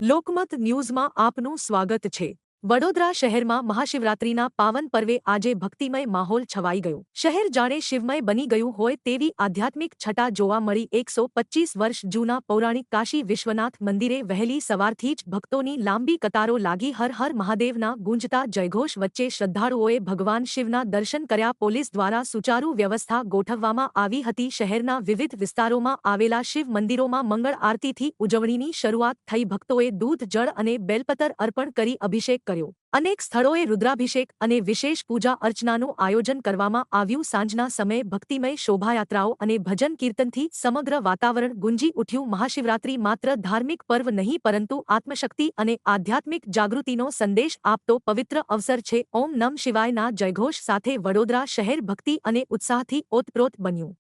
લોકમત ન્યૂઝમાં આપનું સ્વાગત છે। વડોદરા શહેરમાં મહાશિવરાત્રીના પાવન પર્વે આજે ભક્તિમય માહોલ છવાઈ ગયો। શહેર જાણે શિવમય બની ગયું હોય તેવી આધ્યાત્મિક છટા જોવા મળી। 125 વર્ષ જૂના પૌરાણિક કાશી વિશ્વનાથ મંદિરે વહેલી સવારથી જ ભક્તોની લાંબી કતારો લાગી। હર હર મહાદેવના ગુંજતા જયઘોષ વચ્ચે શ્રદ્ધાળુઓએ ભગવાન શિવના દર્શન કર્યા। પોલીસ દ્વારા સુચારુ વ્યવસ્થા ગોઠવવામાં આવી હતી। શહેરના વિવિધ વિસ્તારોમાં આવેલા શિવ મંદિરોમાં મંગળ આરતીથી ઉજવણીની શરૂઆત થઈ। ભક્તોએ દૂધ જળ અને બેલપત્ર અર્પણ કરી અભિષેક કર્યો। અનેક સ્થળોએ રુદ્રાભિષેક અને વિશેષ પૂજા અર્ચનાનું આયોજન કરવામાં આવ્યું। સાંજના સમયે ભક્તિમય શોભાયાત્રાઓ અને ભજન કીર્તનથી સમગ્ર વાતાવરણ ગુંજી ઉઠ્યું। મહાશિવરાત્રી માત્ર ધાર્મિક પર્વ નહીં પરંતુ આત્મશક્તિ અને આધ્યાત્મિક જાગૃતિનો સંદેશ આપતો પવિત્ર અવસર છે। ઓમ નમ શિવાયના જયઘોષ સાથે વડોદરા શહેર ભક્તિ અને ઉત્સાહથી ઓતપ્રોત બન્યું।